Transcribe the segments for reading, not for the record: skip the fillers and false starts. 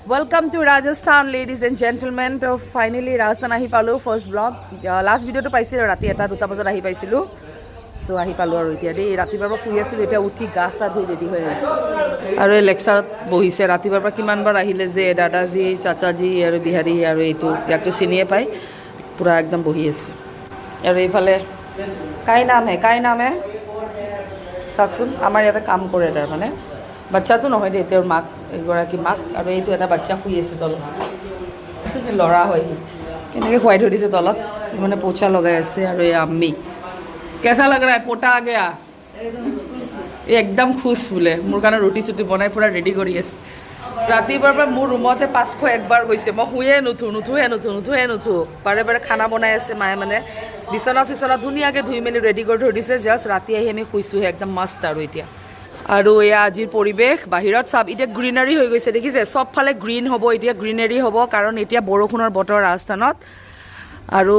Welcome to Rajasthan, ladies and gentlemen. So finally Rajasthan ahi palu first vlog. Last video to paisilo rati eta 2 bajat ahi paisilu. So ahi palu aru etia dei rati barba khui asilu eta uthi gasa dhui ready hoye ase. Aru lecture bohise rati barba kiman bar ahile je dada ji chacha ji aru bihari aru etu yak to siniye pai pura ekdam bohi ase. Aru ephale kai naam hai saksun amar yata kaam kore dar mane বাচ্চা তো নহয় দে তেওঁৰ মাক এগৰাকী মাক আৰু এইটো এটা বাচ্চা শুই আছে তলত লৰা হয় কেনেকৈ খুৱাই থৈ দিছে তলত মানে পোছা লগাই আছে আৰু এই আম্মি কেঁচা লাগ ৰা পোটা আ গয়া একদম খুশ বোলে মোৰ কাৰণে ৰুটি চুটি বনাই পুৰা ৰেডি কৰি আছে ৰাতিপুৱাৰ পৰা মোৰ ৰুমতে 500 একবাৰ গৈছে মই শুয়ে নুঠো বাৰে বাৰে খানা বনাই আছে মায়ে মানে বিছনা ধুনীয়াকৈ ধুই মেলি ৰেডি কৰি থৈ দিছে জাষ্ট ৰাতি আহি আমি শুইছোহে একদম মস্ত আৰু এতিয়া আৰু এয়া আজিৰ পৰিৱেশ বাহিৰত সব এতিয়া গ্ৰীনাৰী হৈ গৈছে দেখিছে সব ফালে গ্ৰীন হ'ব এতিয়া গ্ৰীনাৰী হ'ব কাৰণ এতিয়া বৰষুণৰ বতৰ ৰাজস্থানত আৰু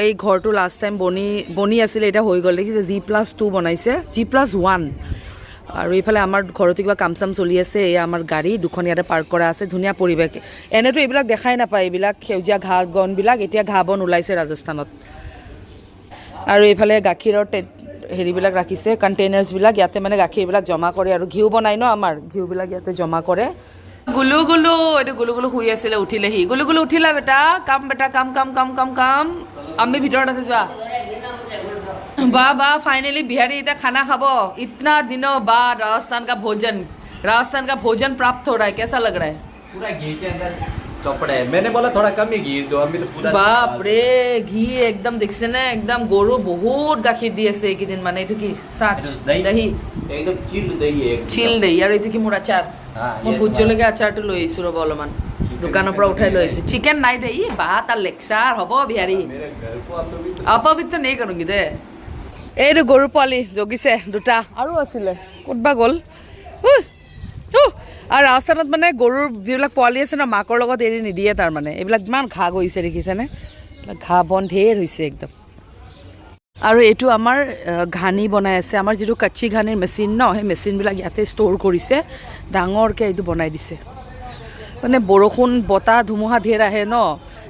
এই ঘৰটো লাষ্ট টাইম বনি আছিল এটা হৈ গ'ল দেখিছে G+2 বনাইছে G+1 আৰু এইফালে আমাৰ ঘৰতে কিবা কাম চাম চলি আছে এই আমাৰ গাড়ী দুখন ইয়াতে পাৰ্ক কৰা আছে ধুনীয়া পৰিৱেশ এনেতো এইবিলাক দেখাই নাপায় এইবিলাক সেউজীয়া ঘাঁহ বনবিলাক এতিয়া ঘাঁহ বন ওলাইছে ৰাজস্থানত আৰু এইফালে গাখীৰৰ হেৰিবিলাক ৰাখিছে কণ্টেইনাৰ্ছবিলাক ইয়াতে মানে গাখীৰবিলাক জমা কৰে আৰু ঘিউ বনাই ন আমাৰ ঘিউবিলাক ইয়াতে জমা কৰে গুলু এইটো গুলু শুই আছিলে উঠিলেহি গুলু উঠিলা বেটা কাম আমি ভিতৰত আছে যোৱা বা ফাইনেলি বিহাৰী এটা খানা খাব इतना दिनों बाद राजस्थान का भोजन प्राप्त हो रहा है कैसा लग रहा है पूरा घी के अंदर चौपड़ा है मैंने बोला थोड़ा कम ही घी दो अभी तो पूरा बाप रे घी एकदम देखছে না একদম গরু বহুত গাখীৰ দি আছে এইদিন মানে এটো কি সাচ দহি एकदम चिल्ड दही है চিল দহি আৰু এটো কি মোৰ আচাৰ মই ভুজলকে আচাৰটো লৈ আইছো ৰব অলমান দোকানৰ পৰা উঠাই লৈ আইছো চিকেন নাই দে ই বাত আৰ লেকচাৰ হব বিহাৰী मेरे घर को অপবিত্ৰ নেই কৰোঁগি দে এইটো গৰু পোৱালি জগিছে দুটা আৰু আছিলে ক'তবা গ'ল আৰু ৰাস্তাত মানে গৰুৰ যিবিলাক পোৱালি আছে ন মাকৰ লগত এৰি নিদিয়ে তাৰ মানে এইবিলাক ইমান ঘাঁহ গৈছে দেখিছেনে ঘাঁহ বন ঢেৰ হৈছে একদম আৰু এইটো আমাৰ ঘানি বনাই আছে আমাৰ যিটো কাচ্চি ঘানিৰ মেচিন ন সেই মেচিনবিলাক ইয়াতে ষ্ট'ৰ কৰিছে ডাঙৰকৈ এইটো বনাই দিছে মানে বৰষুণ বতাহ ধুমুহা ঢেৰ আহে ন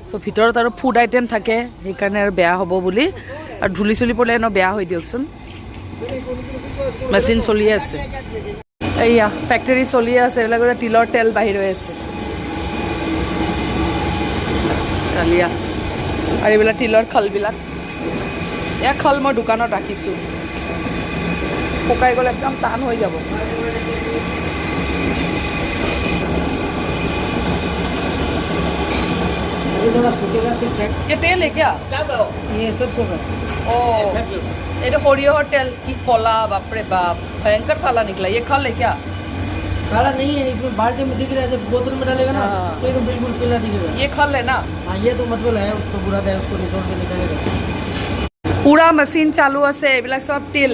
চ' ভিতৰত আৰু ফুড আইটেম থাকে সেইকাৰণে আৰু বেয়া হ'ব বুলি আৰু ধূলি চুলি পৰিলে ন বেয়া হৈ দিয়কচোন মেচিন চলি আছে এইয়া ফেক্টৰী চলি আছে এইবিলাক তিলৰ তেল বাহিৰ হৈ আছে চালিয়া আৰু এইবিলাক তিলৰ খালবিলাক এয়া খাল মই দোকানত ৰাখিছোঁ শুকাই গ'লে একদম টান হৈ যাব ये तेल है क्या ये सरसों का ओ ये तो सरियहर तेल की कला बाप रे बाप भयंकर काला निकला ये खल है क्या काला नहीं है इसमें बाल्टी में दिख रहा है जब बोतल में डालेगा ना हाँ। तो एकदम बिल्कुल पीला दिखेगा ये खल है ना हाँ ये तो मतलब है उसको बुरादा है उसको निचोड़ के निकालेगा पूरा मशीन चालू আছে এইবিলাক সব তেল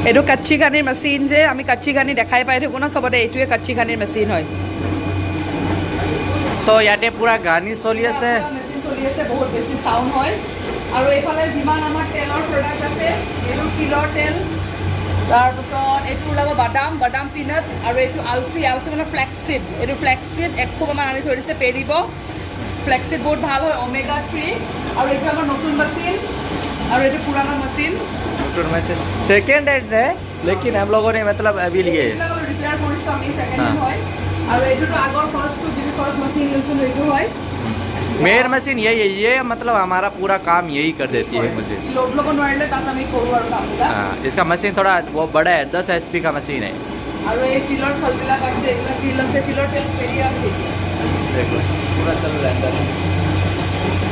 এইটো কাচ্চি ঘানিৰ মেচিন যে আমি কাচ্চি ঘানি দেখাই পাই থাকো না সবতে এইটোৱে কাচ্চি ঘানিৰ মেচিন হয় तो याते पूरा गानी चली আছে মেচিন চলি আছে বহুত বেছি সাউন্ড হয় আৰু এইফালে যিমান আমাৰ তেলৰ প্ৰডাক্ট আছে এইটো তিলৰ তেল তাৰপিছত এইটো ওলাব বাদাম পিনাট আৰু এইটো আলচি মানে ফ্লেক্সিড এইটো ফ্লেক্সিড 100 মান আনি থৈ দিছে পেৰিব ফ্লেক্সিড বহুত ভাল হয় ওমেগা 3 আৰু এইটো আমাৰ নতুন মেচিন আৰু এইটো পুৰানা মেচিন सेकंड हैंड है लेकिन हम लोगों ने मतलब अभी लिए ৰিপেয়াৰ কৰিছোঁ আমি ছেকেণ্ড হেণ্ড হয় আৰু এইটোতো আগৰ ফাৰ্ষ্টটো যিটো ফাৰ্ষ্ট মেচিন লৈছিলোঁ এইটো হয় मेयर मशीन यही है ये मतलब हमारा पूरा काम यही कर देती है मशीन লোড ল'ব নোৱাৰিলে তাত আমি কৰোঁ আৰু কামবিলাক हाँ इसका मशीन थोड़ा वो बड़ा है 10 HP का मशीन है আৰু এই তিলৰ ফলবিলাক আছে এইবিলাক তিল আছে তিলৰ তেল পেৰি আছে देखो पूरा चल रहा है अंदर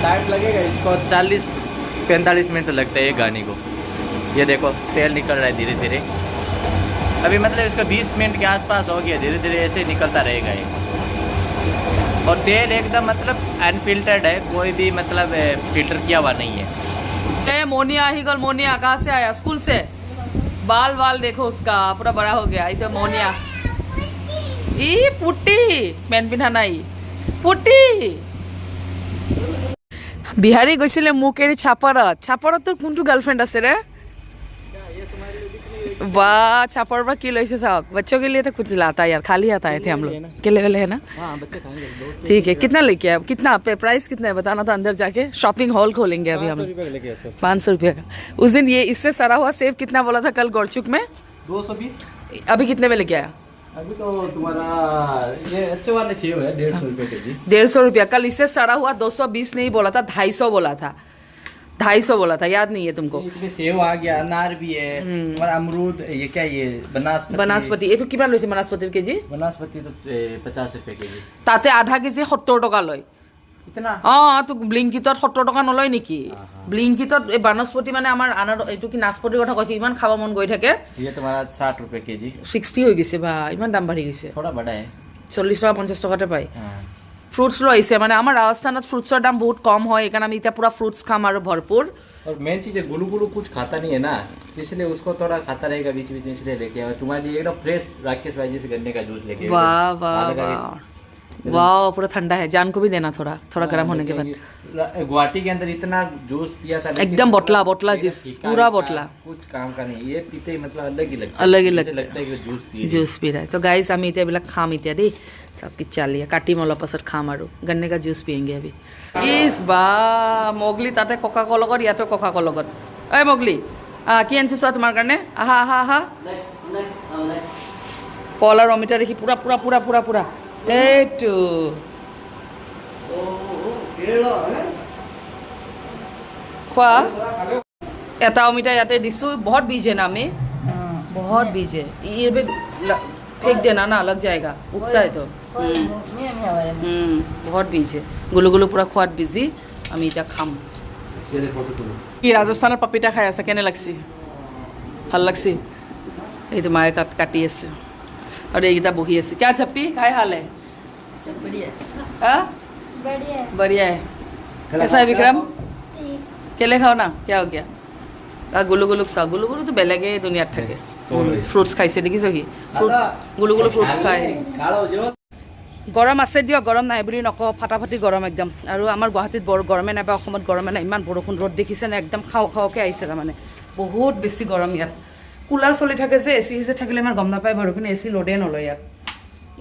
टाइम लगेगा इसको 40-45 मिनट लगता है ये गाने को ये देखो तेल निकल रहा है धीरे धीरे अभी मतलब इसका 20 मिनट के आसपास हो गया धीरे धीरे ऐसे निकलता रहेगा ये और तेल एकदम मतलब अनफिल्टर्ड है कोई भी मतलब फिल्टर किया हुआ नहीं है मोनिया ही गल मोनिया कहाँ से आया स्कूल से बाल देखो उसका पूरा बड़ा हो गया इधर मोनिया ई पुट्टी पेन पिन्हा नहीं पुट्टी बिहारी গৈছিলে মোক এৰি ছাপাৰত তোৰ কোনটো গাৰ্লফ্ৰেণ্ড আছে ৰে वाह छापर पर किलो ऐसे साहब बच्चों के लिए तो कुछ लाता है यार खाली आता है थे हम लोग केले वाले है ना हाँ बच्चे खाएंगे 2 ठीक है कितना लेके आए कितना प्राइस कितना है बताना तो अंदर जाके शॉपिंग हॉल खोलेंगे अभी हम 500 रुपये का उस दिन ये इससे सड़ा हुआ सेब कितना बोला था कल गोरचुक में 220 अभी कितने में लेके आया अभी तो तुम्हारा ये अच्छे वाले सेब है 150 रुपए केजी 150 रुपया कल इससे सड़ा हुआ 220 नहीं बोला था 250 बोला था 250 बोला था याद नहीं है तुमको इसमें सेब आ गया अनार भी है तुम्हारा अमरूद ये क्या ये बनास्पति ये तो किमान লৈছে बनास्पतिर केजी बनास्पति तो 50 रुपए केजी তাতে আধা কেজি 70 টকা লয় इतना অঁ তো ব্লিংকিটত 70 টকা নলয় নেকি ব্লিংকিটত এই বানস্পতি মানে আমাৰ আনাৰ এইটো কি নাচপতিৰ কথা কৈছে ইমান খাব মন গৈ থাকে ये तुम्हारा 60 रुपए केजी 60 হৈ গৈছে বা ইমান দাম বাঢ়ি গৈছে थोड़ा बड़ा है 40 টকা 50 টকাতে পায় हाँ ফ্ৰুটছ লৈ আহিছে মানে আমাৰ ৰাজস্থানত ফ্ৰুটছৰ দাম বহুত কম হয় এইকাৰণে আমি এতিয়া পুৰা ফ্ৰুটছ খাম আৰু ভৰপুৰ और मेन चीज है गुलू गुलू कुछ खाता नहीं है ना इसलिए उसको थोड़ा खाता रहेगा बीच बीच में इसलिए लेके और तुम्हारे लिए एकदम फ्रेश राकेश भाई जी से गन्ने का जूस लेके वाह वाह वाह वाह पूरा ठंडा है जान को भी देना थोड़ा थोड़ा गर्म होने के बाद गुवाहाटी के अंदर इतना जूस पिया था एकदम बोतला बोतला जिस पूरा बोतला कुछ काम का नहीं ये पीते ही मतलब अलग ही लगता है अलग ही जैसे लगता है कि जूस पी জুচ পি रहा है तो गाइस আমি এতিয়া এইবিলাক খাম এতিয়া দেই सब कुछ চালিয়ে কাটিম অলপ পাছত খাম আৰু গন্নে का जूस पियेंगे अभी इस बा मोगली তাতে কোকা কোলা লগত ইয়াতে কোকা কোলা লগত এই মোগলি কি আনিছো চোৱা তোমাৰ কাৰণে আহা আহা আহা কল আৰু অমিতা দেখি পুৰা পুৰা পুৰা পুৰা পুৰা এইটো খোৱা এটা অমিতা ইয়াতে দিছোঁ बहुत बीज है ना में बहुत बीज है ये भी फेंक देना ना लग जाएगा उगता है तो बहुत बीज है गुलू गुलू पूरा খোৱাত বিজি আমি এতিয়া খাম কি ৰাজস্থানৰ পপিতা খাই আছে কেনে লাগছি ভাল লাগছি এইটো মায়ে কাটি আছে আৰু এইকেইটা বহি আছে क्या छप्पी काय हाल है हाँ बढ़िया है कैसा है विक्रम केले खाओ ना क्या हो गया गुलू गुलू चाও गुलू गुलू तो बेलेगे दुनियात থাকে ফ্ৰুটছ খাইছে দেখিছ কি গুলু গুলু ফ্ৰুটছ খায় গৰম আছে দিয়ক গৰম নাই বুলি নকওঁ ফাটাফাটি গৰম একদম আৰু আমাৰ গুৱাহাটীত বৰ গৰমে নাই বা অসমত গৰমে নাই ইমান বৰষুণ ৰ'দ দেখিছে না একদম খাওঁ খাওঁকৈ আহিছে তাৰমানে বহুত বেছি গৰম ইয়াত কুলাৰ চলি থাকে যে এচি যে থাকিলে ইমান গম নাপায় বাৰু কিন্তু এচি লোডে নলয় ইয়াত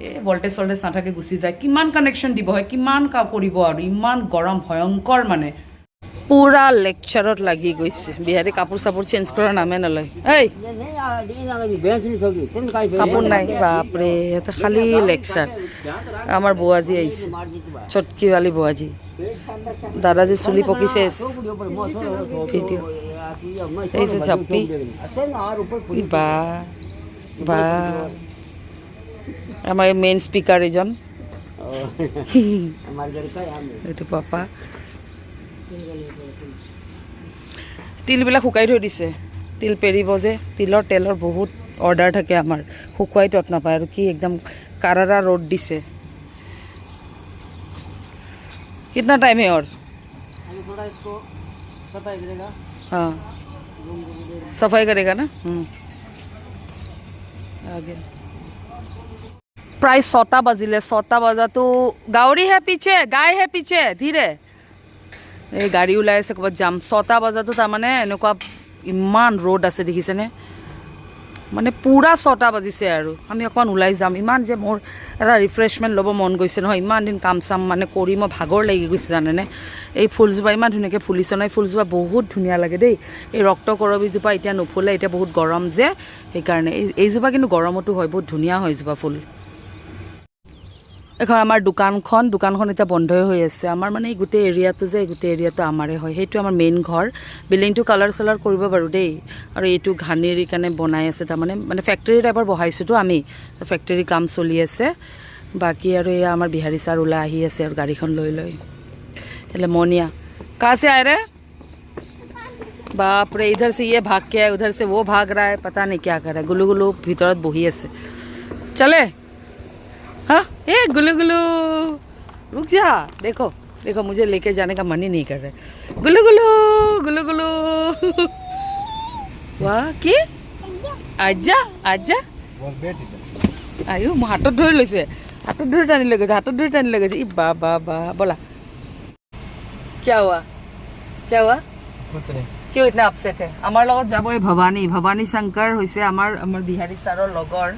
এই ভল্টেজ চল্টেজ নাথাকে গুচি যায় কিমান কানেকশ্যন দিব হয় কিমান কৰিব আৰু ইমান গৰম ভয়ংকৰ মানে पूरा लेक्चरत लगी गई बिहारी कापूर सापूर चेंज कर नामे नलय कापूर ना बापरे तो खाली लेक्चर आमार बुआजी आइसे चटकी वाली बुआजी दादाजी चुली पकिसे भिडिओ छप्पी बा बा आमार मेन स्पीकार एजन पापा তিলবিলাক শুকাই থৈ দিছে তিল পেৰিব যে তিলৰ তেলৰ বহুত অৰ্ডাৰ থাকে আমাৰ শুকুৱাই তত নাপায় আৰু কি একদম কাৰাৰা ৰ'দ দিছে कितना टाइम है और अभी थोड़ा इसको सफाई करेगा हाँ सफाई करेगा ना आ गया प्राय 6টা বাজিলে 6টা বজাতো গাউৰি है पीछे गाय है पीछे धीरे এই গাড়ী ওলাই আছে ক'ৰবাত যাম 6টা বজাতো তাৰমানে এনেকুৱা ইমান ৰ'দ আছে দেখিছেনে মানে পুৰা 6টা বাজিছে আৰু আমি অকণমান ওলাই যাম ইমান যে মোৰ এটা ৰিফ্ৰেছমেণ্ট ল'ব মন গৈছে নহয় ইমান দিন কাম চাম মানে কৰি মই ভাগৰ লাগি গৈছে জানেনে এই ফুলজোপা ইমান ধুনীয়াকৈ ফুলিছে নহয় ফুলজোপা বহুত ধুনীয়া লাগে দেই এই ৰক্ত কৰবীজোপা এতিয়া নুফুলে এতিয়া বহুত গৰম যে সেইকাৰণে এইজোপা কিন্তু গৰমতো হয় বহুত ধুনীয়া হয় এইজোপা ফুল এখন আমাৰ দোকানখন এতিয়া বন্ধই হৈ আছে আমাৰ মানে এই গোটেই এৰিয়াটো যে এই গোটেই এৰিয়াটো আমাৰে হয় সেইটো আমাৰ মেইন ঘৰ বিল্ডিংটো কালাৰ চালাৰ কৰিব বাৰু দেই আৰু এইটো ঘানেৰি কাৰণে বনাই আছে তাৰমানে মানে ফেক্টৰী টাইপৰ বহাইছোঁতো আমি ফেক্টৰী কাম চলি আছে বাকী আৰু এয়া আমাৰ বিহাৰী ছাৰ ওলাই আহি আছে আৰু গাড়ীখন লৈ লৈ એટલે मोनिया कहाँ से आए रे बाप रे इधर से ये भाग के है उधर से वो भाग रहा है पता नहीं क्या कर रहा है गुलू गुलू भीतरत बही আছে चले हाँ ए गुलू गुलू रुक जा देखो देखो मुझे लेके जाने का मन ही नहीं कर रहा गुलू गुलू गुलू गुलू वाह की आजा आजा आयु मैं हाथत धरि लैसे हाथत धरि टानी ले गए हाथत धरि टानी ले गए इ बा बा बा बोला क्या हुआ कुछ नहीं क्यों इतना अपसेट है আমাৰ লগত যাব এই ভৱানী শংকৰ হৈছে আমাৰ বিহাৰী ছাৰৰ লগৰ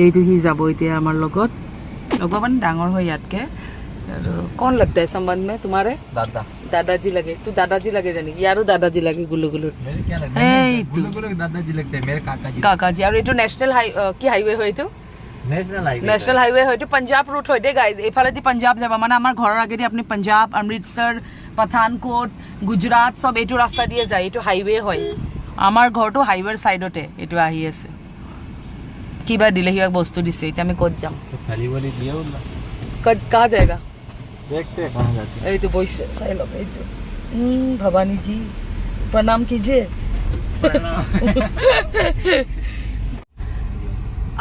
এইটো হি যাব এতিয়া আমাৰ লগত লগৰ মানে ডাঙৰ হয় ইয়াতকে আৰু कौन लगता है संबंध में तुम्हारे दादा दादाजी लगे तू दादाजी लगे जानी यारो दादाजी लगे गुल्लू मेरे क्या लगता है गुल्लू दादाजी लगते हैं मेरे काकाजी আৰু এইটো নেশনেল কি হাইৱে হয় এইটো नेशनल हाईवे হয়তো पंजाब रूट হয় দে গাইজ এফালেদি पंजाब যাবা মানে আমাৰ ঘৰৰ আগেদি আপুনি पंजाब অমৃতসৰ পাঠানকোট গুজৰাট সব এইটো ৰাস্তা দিয়ে যায় এইটো হাইৱে হয় আমাৰ ঘৰটো হাইৱেৰ সাইডতে এইটো আহি আছে কিবা দিলে হিয়া বস্তু দিছে এটা আমি ক'ত যাম तो खाली वाली दिया उल्ला कहाँ जाएगा देखते हैं कहाँ जाते हैं এই তো বইছে চাই লব এই তো ভবানী जी प्रणाम कीजिए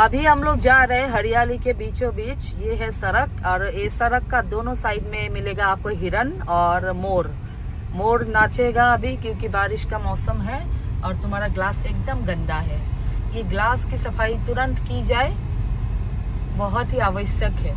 अभी हम लोग जा रहे हैं हरियाली के बीचों बीच ये है सड़क और इस सड़क का दोनों साइड में मिलेगा आपको हिरन और मोर नाचेगा अभी क्योंकि बारिश का मौसम है और तुम्हारा ग्लास एकदम गंदा है ये ग्लास की सफाई तुरंत की जाए बहुत ही आवश्यक है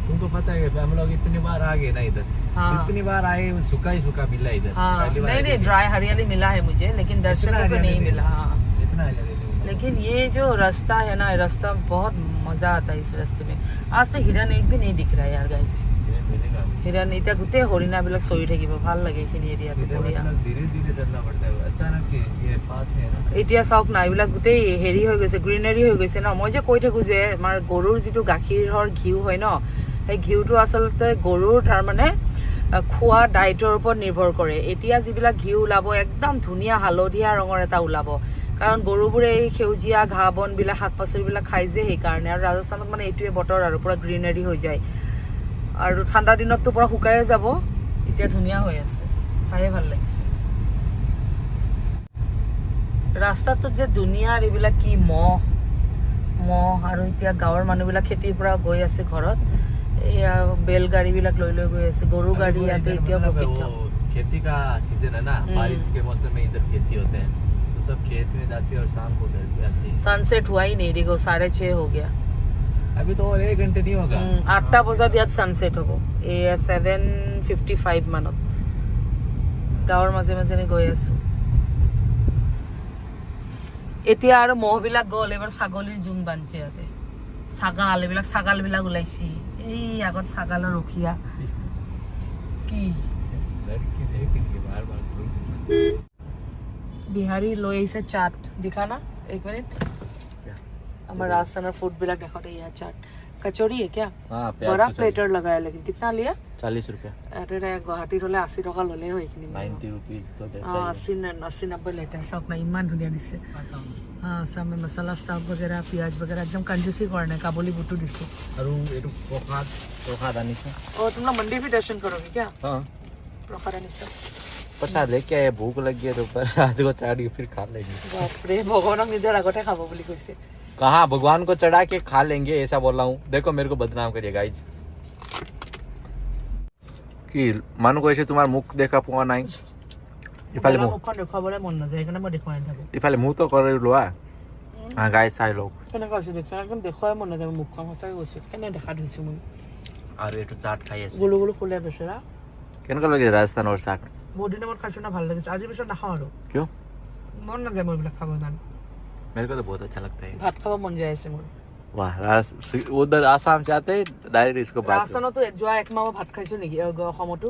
तुमको पता है हम लोग इतनी बार आ गए ना इधर हाँ। इतनी बार आए सूखा ही सूखा मिला इधर हाँ पहली बार नहीं ड्राई हरियाली मिला है मुझे लेकिन दर्शकों को नहीं मिला हाँ इतना हरियाली नहीं मिला। लेकिन ये जो रास्ता है ना रास्ता बहुत मजा आता है इस रास्ते में आज तो हिरन एक भी नहीं दिख रहा है यार गाइस ये मिलेगा हिरन इतना गोटे हरिणाবিলাক চৰি থাকিব ভাল লাগে এইখিনি এৰিয়াটো इधर বঢ়িয়া मतलब धीरे धीरे चलना पड़ता है अचानक से ये पास है ना এতিয়া চাওক না এইবিলাক গোটেই হেৰি হৈ গৈছে গ্ৰীনাৰী হৈ গৈছে ন মই যে কৈ থাকো যে আমাৰ গৰুৰ যিটো গাখীৰৰ ঘিউ হয় ন সেই ঘিউটো আচলতে গৰুৰ তাৰ মানে খোৱা ডায়েটৰ ওপৰত নিৰ্ভৰ কৰে এতিয়া যিবিলাক ঘিউ ওলাব একদম ধুনীয়া হালধীয়া ৰঙৰ এটা ওলাব কাৰণ গৰুবোৰে এই সেউজীয়া ঘাঁহ বনবিলাক শাক পাচলিবিলাক খাই যে সেইকাৰণে আৰু ৰাজস্থানত মানে এইটোৱে বতৰ আৰু পুৰা গ্ৰীনাৰী হৈ যায় আৰু ঠাণ্ডা দিনততো পুৰা শুকাই যাব এতিয়া ধুনীয়া হৈ আছে চাই ভাল লাগিছে ৰাস্তাটোত যে দুনিয়াৰ এইবিলাক কি মহ আৰু এতিয়া গাঁৱৰ মানুহবিলাক খেতিৰ পৰা গৈ আছে ঘৰত এয়া বেলগাড়ীবিলাক লৈ লৈ গৈ আছে গৰু গাড়ী ইয়াতে এতিয়া मतलब वो खेती का सीजन है ना बारिश के मौसम में इधर खेती होते हैं तो सब खेत में जाते हैं और शाम को घर पे आते हैं सनसेट हुआ ही नहीं देखो 6:30 हो गया अभी तो और 1 घंटे नहीं होगा 8টা বজাত ইয়াত সানসেট হ'ব এয়া 7:55 মানত গাঁৱৰ মাজে মাজে আমি গৈ আছো এতিয়া আৰু মহবিলাক গ'ল এবাৰ ছাগলীৰ জুম বানছে ইয়াতে ছাগালবিলাক ওলাইছি এই আগত ছাগালৰ ৰখিয়া কি लड़की देखेंगे बार बार বিহাৰী লৈ আহিছে চাট দেখা না এক মিনিট हमारा राजस्थान फूड भी लग देखो ये चाट कचौड़ी है क्या हाँ बड़ा प्लेटर लगाया लेकिन कितना लिया 40 रुपया अरे गुवाहाटी रोले 80 टका लले हो इखिनि 90 रुपीस तो देता हां है 80 90 लेते हैं सब ना इमान धुनिया दिसे हां सब में मसाला स्टफ वगैरह प्याज वगैरह एकदम कंजूसी करने काबुली बुटू दिसे और ये प्रसाद आनी से और तुम लोग मंदिर भी दर्शन करोगे क्या हाँ प्रसाद आनी से प्रसाद लेके आए भूख लगी है तो प्रसाद को चाट के फिर खा लेंगे बाप रे भगवान निदर आगते खाबो बोली कइसे कहाँ भगवान को चढ़ा के खा लेंगे ऐसा बोल रहा हूँ देखो मेरे को बदनाम करिए गाइज कि मानो को ऐसे तुम्हारा मुख देखा पुआ नहीं इफाले मुख मुखन देखाबले मन न जाय कने म देखाय थाको इफाले मुंह तो कर लोआ हाँ गाइज साइ लोग कने कासे देखा एकदम देखाय मन न जाय मुखन हसाय গৈছে कने देखा दिसु মই और ये तो चाट खाई ऐसे গুলো গুলো খুলে বেচরা কেন কা লগে রাজস্থান और चाट বহুত দিন আমার খাইছো না ভালো লাগিছে আজি বেচরা নাখাও আৰু क्यों মন না যায় মই বিলা খাব ইমান मेरे को तो बहुत अच्छा लगता है ভাত খাব মন যায় আছে মোৰ वाह उधर आसाम जाते डायरेक्ट इसको बात ৰাজস্থানতো যোৱা এক মাহ ভাত খাইছো নেকি অসমতো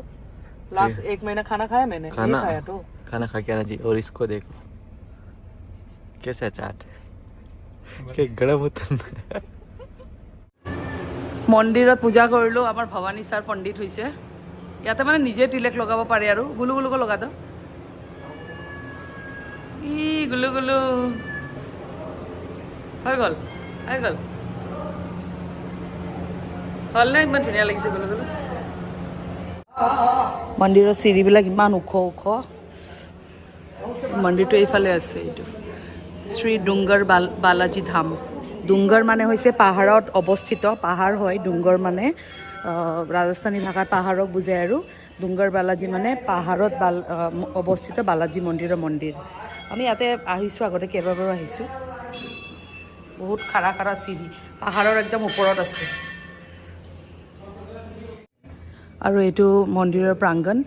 लास्ट 1 महीना खाना खाया मैंने नहीं खाया तो खाना खा के आना जी और इसको देखो कैसा चाट के गरम होता মন্দিৰত পূজা কৰিলো আমাৰ ভৱানী ছাৰ পণ্ডিত হৈছে ইয়াতে মানে নিজে তিলক লগাব পাৰে আৰু গুলু গুলুকৈ লগাদ ই গুলু গুলু হৈ গ'ল হ'ল নে ইমান ধুনীয়া লাগিছে গুলু গুলু মন্দিৰৰ চিৰিবিলাক ইমান ওখ মন্দিৰটো এইফালে আছে এইটো শ্ৰী ডুংগৰ বালাজী ধাম ডুংগৰ মানে হৈছে পাহাৰত অৱস্থিত পাহাৰ হয় ডুংগৰ মানে ৰাজস্থানী ভাষাত পাহাৰক বুজায় আৰু ডুংগৰ বালাজী মানে পাহাৰত অৱস্থিত বালাজী মন্দিৰৰ মন্দিৰ আমি ইয়াতে আহিছোঁ আগতে কেইবাবাৰো আহিছোঁ বহুত খাৰা চিৰি পাহাৰৰ একদম ওপৰত আছে আৰু এইটো মন্দিৰৰ প্ৰাংগণ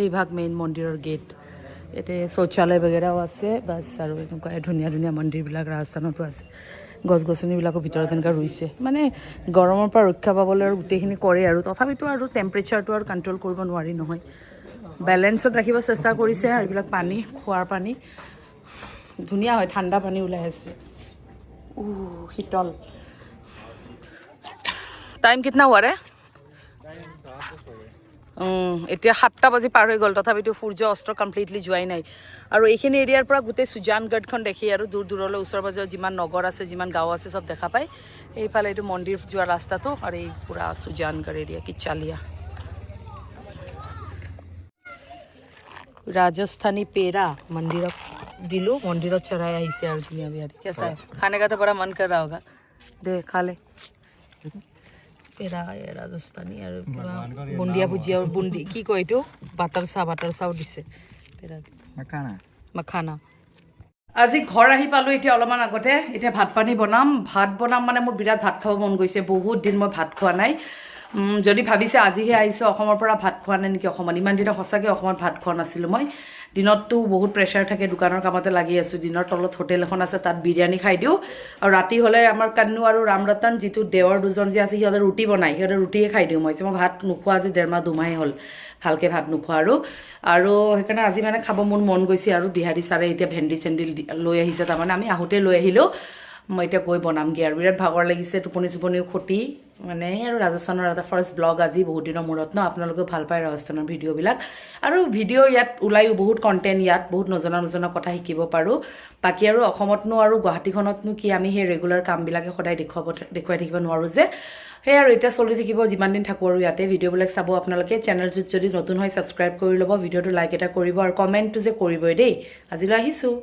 এই ভাগ মেইন মন্দিৰৰ গেট ইয়াতে শৌচালয় বেগেৰাও আছে বাছ আৰু এনেকুৱা ধুনীয়া ধুনীয়া মন্দিৰবিলাক ৰাজস্থানতো আছে গছ গছনিবিলাকৰ ভিতৰত এনেকুৱা ৰুইছে মানে গৰমৰ পৰা ৰক্ষা পাবলৈ আৰু গোটেইখিনি কৰে আৰু তথাপিতো আৰু টেম্পাৰেচাৰটো আৰু কণ্ট্ৰল কৰিব নোৱাৰি নহয় বেলেঞ্চত ৰাখিব চেষ্টা কৰিছে আৰু এইবিলাক পানী খোৱাৰ পানী ধুনীয়া হয় ঠাণ্ডা পানী ওলাই আছে শীতল টাইম কিतना हुआ रे এতিয়া 7টা বাজি পাৰ হৈ গ'ল তথাপিতো সূৰ্য অস্ত কমপ্লিটলি যোৱাই নাই আৰু এইখিনি এৰিয়াৰ পৰা গোটেই সুজানগড়খন দেখি আৰু দূৰ দূৰলৈ ওচৰ পাজৰ যিমান নগৰ আছে যিমান গাঁও আছে চব দেখা পায় এইফালে এইটো মন্দিৰ যোৱা ৰাস্তাটো আৰু এই পুৰা সুজানগড় এৰিয়া কিচালিয়া राजस्थानी पेड़ा मंदिर दिलो मंदिर चढ़ाया इसे और दुनिया बिहारी कैसा है खाने का तो बड़ा मन कर रहा होगा दे खा ले पेड़ा ये राजस्थानी और बुंदिया भुजिया और बुंदी की कय तो बाटर साव दिसे पेड़ा मखाना আজি ঘৰ আহি পালো এতিয়া অলপমান আগতে এতিয়া ভাত পানী বনাম মানে মোৰ বিৰাট ভাত খাব মন গৈছে বহুত দিন মই ভাত খোৱা নাই যদি ভাবিছে আজিহে আহিছে অসমৰ পৰা ভাত খোৱা নাই নেকি অসমত ইমান দিন সঁচাকৈ অসমত ভাত খোৱা নাছিলোঁ মই দিনততো বহুত প্ৰেছাৰ থাকে দোকানৰ কামতে লাগি আছোঁ দিনৰ তলত হোটেল এখন আছে তাত বিৰিয়ানী খাই দিওঁ আৰু ৰাতি হ'লে আমাৰ কান্নু আৰু ৰামৰতন যিটো দেৱৰ দুজন যে আছে সিহঁতে ৰুটি বনায় সিহঁতে ৰুটিয়ে খাই দিওঁ মই ভাত নোখোৱা আজি 1.5 মাহ 2 মাহে হ'ল ভালকৈ ভাত নোখোৱা আৰু সেইকাৰণে আজি মানে খাব মোৰ মন গৈছে আৰু বিহাৰী ছাৰে এতিয়া ভেন্দি চেন্দি লৈ আহিছে তাৰমানে আমি আহোঁতে লৈ আহিলোঁ মই এতিয়া গৈ বনামগৈ আৰু বিৰাট ভাগৰ লাগিছে টোপনিও খতি মানে আৰু ৰাজস্থানৰ এটা ফাৰ্ষ্ট ব্লগ আজি বহুত দিনৰ মূৰত ন আপোনালোকেও ভাল পায় ৰাজস্থানৰ ভিডিঅ'বিলাক আৰু ভিডিঅ' ইয়াত ওলায়ো বহুত কণ্টেণ্ট ইয়াত বহুত নজনা কথা শিকিব পাৰোঁ বাকী আৰু অসমতনো আৰু গুৱাহাটীখনতনো কি আমি সেই ৰেগুলাৰ কামবিলাকে সদায় দেখুৱাই থাকিব নোৱাৰোঁ যে সেই আৰু এতিয়া চলি থাকিব যিমান দিন থাকোঁ আৰু ইয়াতে ভিডিঅ'বিলাক চাব আপোনালোকে চেনেলটোত যদি নতুন হয় ছাবস্ক্ৰাইব কৰি ল'ব ভিডিঅ'টো লাইক এটা কৰিব আৰু কমেণ্টটো যে কৰিবই দেই আজিলৈ আহিছোঁ